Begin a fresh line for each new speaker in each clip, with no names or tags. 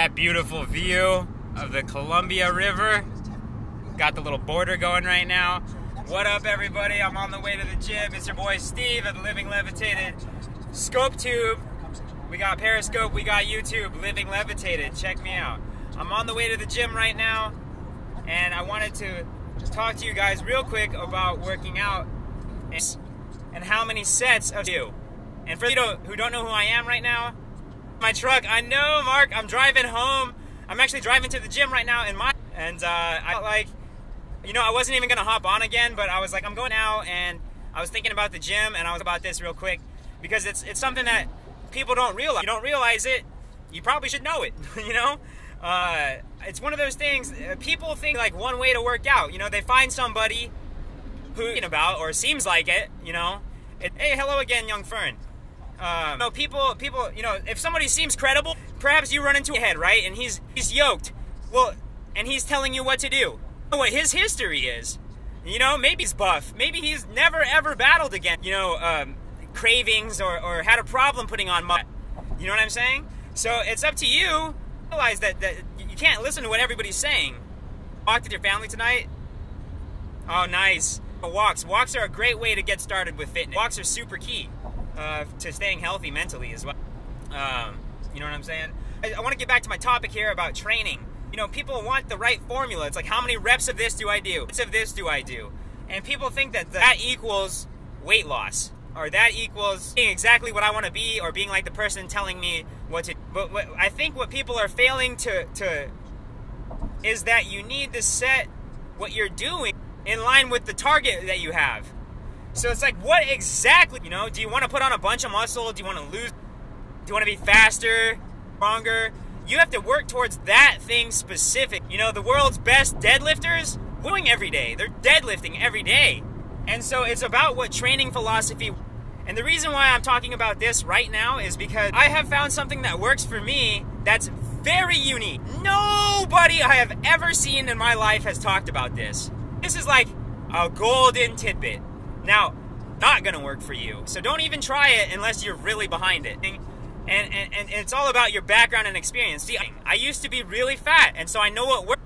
that beautiful view of the Columbia River. Got the little border going right now. What up, everybody? I'm on the way to the gym. It's your boy Steve at the Living Levitated Scope Tube. We got Periscope, we got YouTube, Living Levitated. Check me out. I'm on the way to the gym right now, and I wanted to talk to you guys real quick about working out and how many sets of you. And for you who don't know who I am right now, my truck, I know, Mark, I'm driving home. I'm actually driving to the gym right now and I felt like, you know, I wasn't even gonna hop on again, but I was like, I'm going now, and I was thinking about the gym, and I was about this real quick, because it's something that people don't realize. You don't realize it, you probably should know it, you know? It's one of those things, people think like one way to work out, you know, they find somebody who about, or seems like it, you know? Hey, hello again, young Fern. You know, people, you know, if somebody seems credible, perhaps you run into a head, right? And he's yoked, well, and he's telling you what to do. What his history is, you know, maybe he's buff, maybe he's never ever battled against, you know, cravings or had a problem putting on muscle. You know what I'm saying? So it's up to you. Realize that you can't listen to what everybody's saying. Walked with your family tonight? Oh, nice. Walks are a great way to get started with fitness. Walks are super key to staying healthy mentally as well. You know what I'm saying? I want to get back to my topic here about training. You know, people want the right formula. It's like, how many reps of this do I do? Reps of this do I do? And people think that that equals weight loss, or that equals being exactly what I want to be, or being like the person telling me what to do. But I think what people are failing to is that you need to set what you're doing in line with the target that you have. So it's like, what exactly, you know, do you want to put on a bunch of muscle? Do you want to lose? Do you want to be faster, stronger? You have to work towards that thing specific. You know, the world's best deadlifters, doing every day. They're deadlifting every day. And so it's about what training philosophy. And the reason why I'm talking about this right now is because I have found something that works for me that's very unique. Nobody I have ever seen in my life has talked about this. This is like a golden tidbit. Now, not gonna work for you. So don't even try it unless you're really behind it. And it's all about your background and experience. See, I used to be really fat, and so I know what works.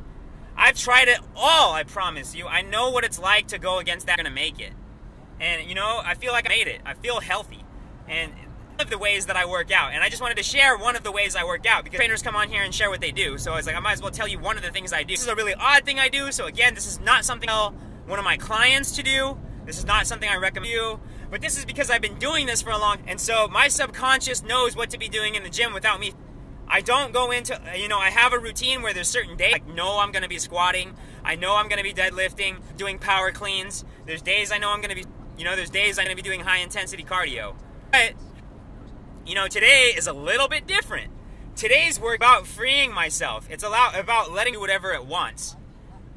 I've tried it all, I promise you. I know what it's like to go against that. I'm gonna make it. And, you know, I feel like I made it. I feel healthy. And one of the ways that I work out, and I just wanted to share one of the ways I work out, because trainers come on here and share what they do. So I was like, I might as well tell you one of the things I do. This is a really odd thing I do, so again, this is not something I tell one of my clients to do. This is not something I recommend you. But this is because I've been doing this for a long time, and so my subconscious knows what to be doing in the gym without me. I don't go into, you know, I have a routine where there's certain days, like, no, I'm going to be squatting. I know I'm going to be deadlifting, doing power cleans. There's days I know I'm going to be, you know, there's days I'm going to be doing high intensity cardio. But, you know, today is a little bit different. Today's work about freeing myself. It's about letting do whatever it wants.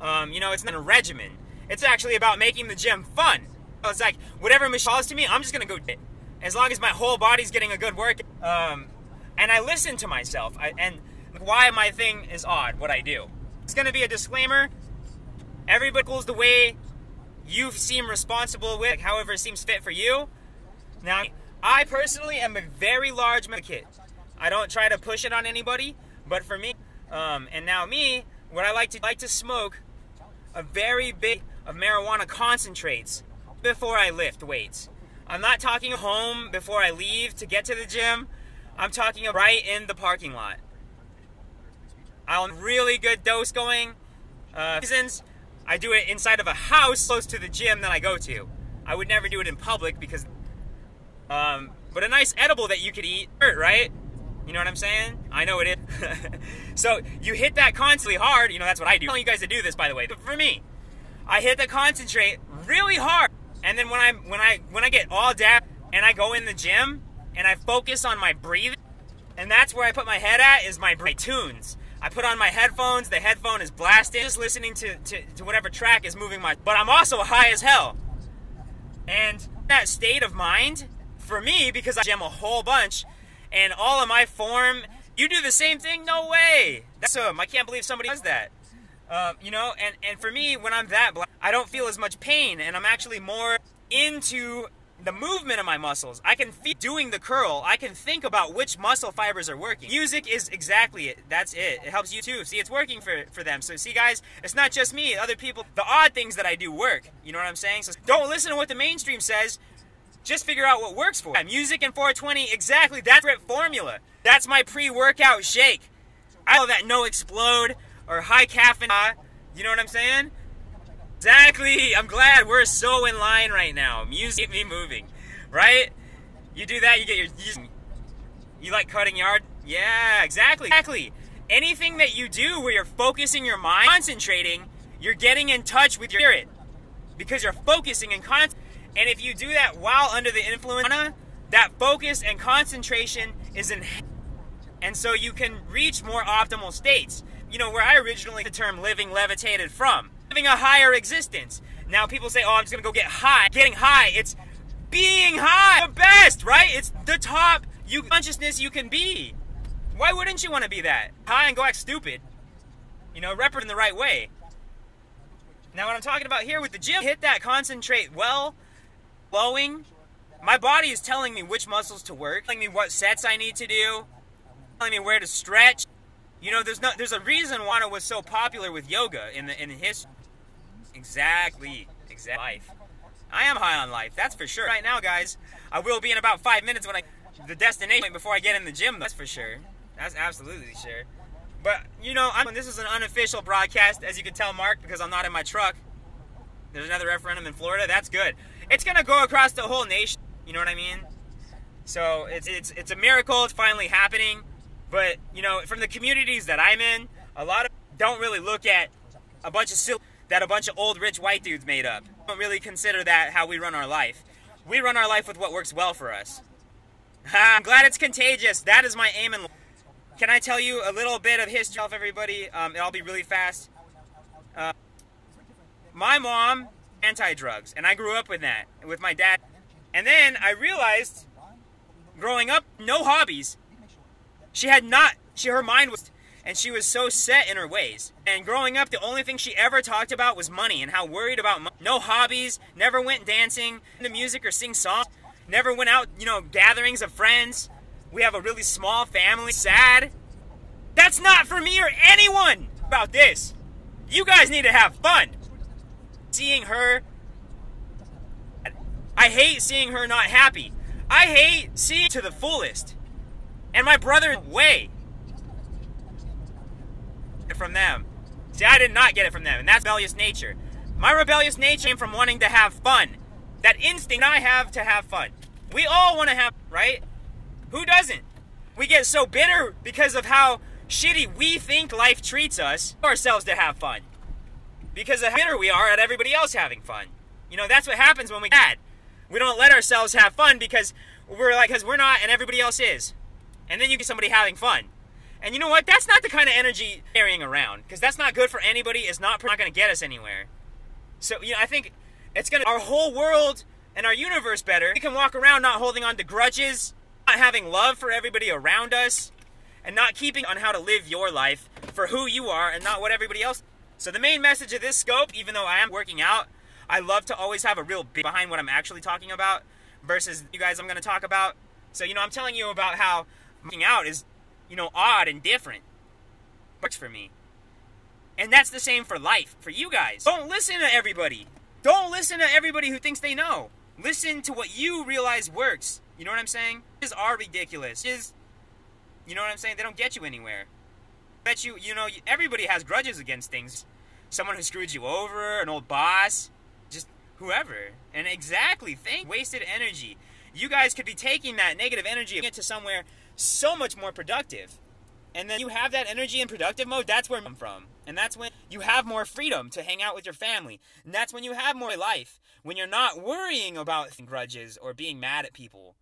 You know, it's not a regimen. It's actually about making the gym fun. It's like, whatever machine calls to me, I'm just gonna go do it. As long as my whole body's getting a good work. And I listen to myself. And why my thing is odd, what I do. It's gonna be a disclaimer. Everybody goes the way you seem responsible with, like, however it seems fit for you. Now, I personally am a very large advocate. I don't try to push it on anybody, but for me, and now me, what I like to smoke a very big of marijuana concentrates before I lift weights. I'm not talking home before I leave to get to the gym. I'm talking right in the parking lot. I'll have a really good dose going. Reasons, I do it inside of a house close to the gym that I go to. I would never do it in public because, but a nice edible that you could eat, right? You know what I'm saying? I know it is. So you hit that constantly hard. You know, that's what I do. I'm telling you guys to do this, by the way. But for me, I hit the concentrate really hard. And then when I get all down and I go in the gym and I focus on my breathing, and that's where I put my head at, is my tunes. I put on my headphones, the headphone is blasting, just listening to whatever track is moving but I'm also high as hell. And that state of mind, for me, because I gym a whole bunch, and all of my form, you do the same thing? No way. That's awesome. I can't believe somebody does that. You know, and for me, when I'm that black, I don't feel as much pain, and I'm actually more into the movement of my muscles. I can feel doing the curl. I can think about which muscle fibers are working. Music is exactly it. That's it. It helps you too. See, it's working for them. So see, guys, it's not just me. Other people, the odd things that I do work. You know what I'm saying? So don't listen to what the mainstream says. Just figure out what works for you. Music and 420, exactly. That's the formula. That's my pre-workout shake. I call that no explode or high caffeine. You know what I'm saying? Exactly. I'm glad we're so in line right now. Music get me moving, right? You do that, you get you like cutting yard? Yeah, exactly. Exactly. Anything that you do where you're focusing your mind, concentrating, you're getting in touch with your spirit because you're focusing and and if you do that while under the influence, that focus and concentration is enhanced, and so you can reach more optimal states. You know, where I originally the term living levitated from. Living a higher existence. Now people say, oh, I'm just going to go get high. Getting high, it's being high. The best, right? It's the top consciousness you can be. Why wouldn't you want to be that? High and go act stupid. You know, rep it in the right way. Now what I'm talking about here with the gym, hit that concentrate well, flowing. My body is telling me which muscles to work, telling me what sets I need to do, telling me where to stretch. You know, there's a reason why it was so popular with yoga in history. Exactly. Life. I am high on life, that's for sure. Right now, guys, I will be in about 5 minutes when the destination before I get in the gym. That's for sure. That's absolutely sure. But you know, this is an unofficial broadcast, as you can tell, Mark, because I'm not in my truck. There's another referendum in Florida. That's good. It's gonna go across the whole nation. You know what I mean? So it's a miracle. It's finally happening. But you know, from the communities that I'm in, a lot of don't really look at a bunch of old rich white dudes made up. Don't really consider that how we run our life. We run our life with what works well for us. I'm glad it's contagious. That is my aim in life. Can I tell you a little bit of history of everybody? It'll be really fast. My mom, anti-drugs, and I grew up with that, with my dad. And then I realized, growing up, no hobbies. Her mind was, and she was so set in her ways. And growing up, the only thing she ever talked about was money and how worried about money. No hobbies, never went dancing, into music or sing songs, never went out, you know, gatherings of friends. We have a really small family. Sad. That's not for me or anyone about this. You guys need to have fun. Seeing her, I hate seeing her not happy. I hate seeing to the fullest. And my brother, way. From them. See, I did not get it from them, and that's rebellious nature. My rebellious nature came from wanting to have fun. That instinct I have to have fun. We all want to have, right? Who doesn't? We get so bitter because of how shitty we think life treats us, ourselves to have fun. Because of how bitter we are at everybody else having fun. You know, that's what happens when we get mad. We don't let ourselves have fun because we're not and everybody else is. And then you get somebody having fun. And you know what? That's not the kind of energy carrying around, because that's not good for anybody. It's not going to get us anywhere. So, you know, I think it's going to our whole world and our universe better. We can walk around not holding on to grudges, not having love for everybody around us, and not keeping on how to live your life for who you are and not what everybody else. So the main message of this scope, even though I am working out, I love to always have a real big behind what I'm actually talking about versus you guys I'm going to talk about. So, you know, I'm telling you about how working out is, you know, odd and different. Works for me. And that's the same for life, for you guys. Don't listen to everybody. Don't listen to everybody who thinks they know. Listen to what you realize works. You know what I'm saying? These are ridiculous. You know what I'm saying? They don't get you anywhere. Bet you know, everybody has grudges against things. Someone who screwed you over, an old boss, just whoever. And exactly, wasted energy. You guys could be taking that negative energy and get to somewhere so much more productive. And then you have that energy in productive mode, that's where I'm from. And that's when you have more freedom to hang out with your family. And that's when you have more life. When you're not worrying about grudges or being mad at people.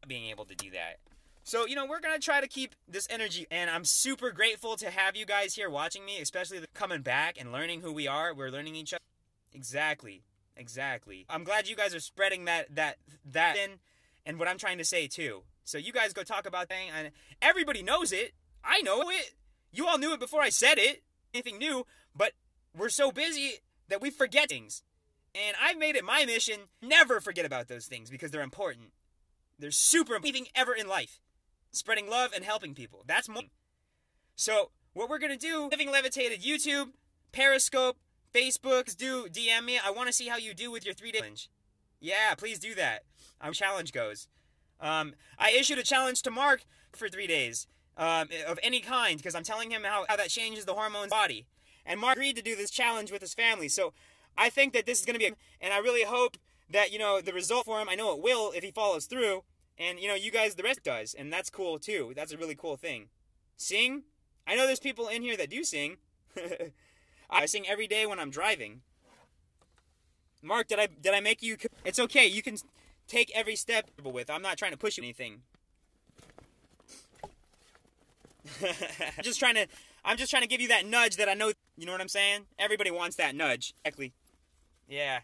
Being able to do that. So, you know, we're going to try to keep this energy. And I'm super grateful to have you guys here watching me, especially coming back and learning who we are. We're learning each other. Exactly. I'm glad you guys are spreading that in, and what I'm trying to say too. So you guys go talk about things, and everybody knows it. I know it. You all knew it before I said it. Anything new, but we're so busy that we forget things. And I've made it my mission never forget about those things because they're important. They're super important ever in life. Spreading love and helping people. That's more. So, what we're going to do, Living Levitated YouTube, Periscope, Facebook, do DM me. I want to see how you do with your 3-day challenge. Yeah, please do that. How challenge goes. I issued a challenge to Mark for 3 days of any kind because I'm telling him how that changes the hormones body. And Mark agreed to do this challenge with his family. So I think that this is going to be, and I really hope that, the result for him, I know it will if he follows through. And, you guys, the rest does. And that's cool, too. That's a really cool thing. Sing? I know there's people in here that do sing. I sing every day when I'm driving. Mark, did I make you... It's okay. You can take every step with. I'm not trying to push you anything. I'm just trying to give you that nudge that I know... You know what I'm saying? Everybody wants that nudge. Exactly. Yeah.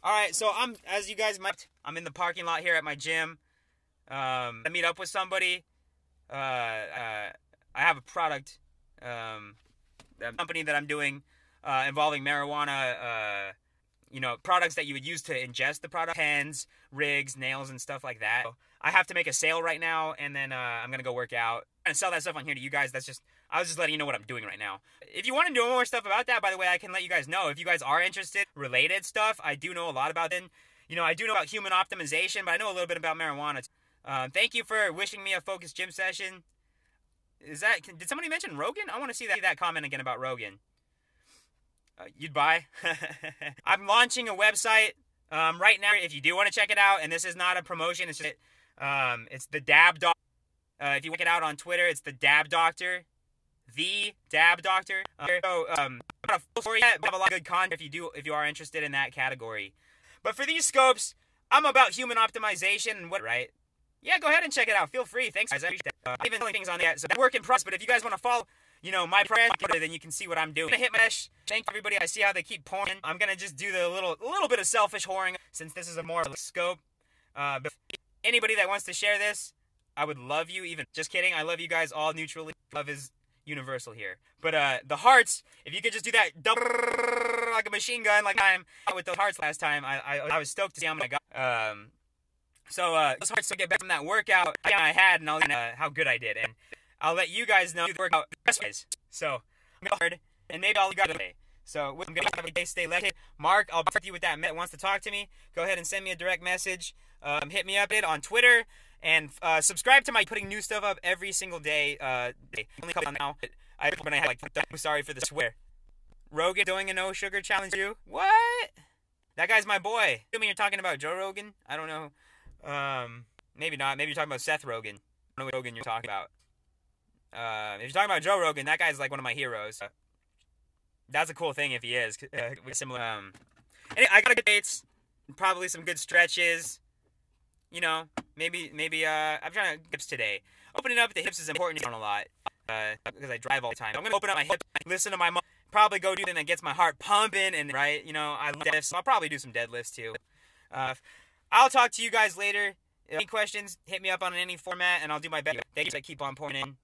All right, so as you guys might... I'm in the parking lot here at my gym. I meet up with somebody. I have a product, a company that I'm doing, involving marijuana, products that you would use to ingest the product, pens, rigs, nails, and stuff like that. So I have to make a sale right now, and then, I'm gonna go work out and sell that stuff on here to you guys. I was just letting you know what I'm doing right now. If you want to know more stuff about that, by the way, I can let you guys know. If you guys are interested, related stuff, I do know a lot about it. I do know about human optimization, but I know a little bit about marijuana. Thank you for wishing me a focused gym session. Did somebody mention Rogan? I want to see that comment again about Rogan. You'd buy? I'm launching a website right now if you do want to check it out, and this is not a promotion, it's just it's the Dab Doctor. If you check it out on Twitter, it's the Dab Doctor. The Dab Doctor. I'm not a full story yet, but I have a lot of good content if you are interested in that category. But for these scopes, I'm about human optimization and right? Yeah, go ahead and check it out. Feel free. Thanks, guys. I appreciate that. Even things on that. So that's work in progress. But if you guys want to follow, my press, then you can see what I'm doing. I'm gonna hit my mesh. Thank everybody. I see how they keep pouring. I'm gonna just do the little bit of selfish whoring since this is a more scope. But anybody that wants to share this, I would love you. Even just kidding. I love you guys all neutrally. Love is universal here. But the hearts, if you could just do that like a machine gun, like I'm with those hearts last time, I was stoked to see how many I got. So those hearts to get back from that workout I had, and I'll how good I did, and I'll let you guys know the workout. So I'm gonna hard, and maybe I'll go today. So I'm gonna have a day, stay left. Mark, I'll talk to you with that. Wants to talk to me? Go ahead and send me a direct message. Hit me up on Twitter. And subscribe to my putting new stuff up every single day. Only couple now. When I had I'm sorry for the swear. Rogan doing a no sugar challenge too? What? That guy's my boy. I mean, you're talking about Joe Rogan? I don't know. Maybe not. Maybe you're talking about Seth Rogen. I don't know what Rogan you're talking about. If you're talking about Joe Rogan, that guy's like one of my heroes. That's a cool thing if he is. Similar. Anyway, I got good dates. Probably some good stretches. Maybe I'm trying to hips today. Opening up the hips is important a lot because I drive all the time. I'm gonna open up my hips, listen to my mom, probably go do something that gets my heart pumping, and right, I love deadlifts. So I'll probably do some deadlifts too. I'll talk to you guys later. Any questions? Hit me up on any format, and I'll do my best. Thank you. I keep on pouring in.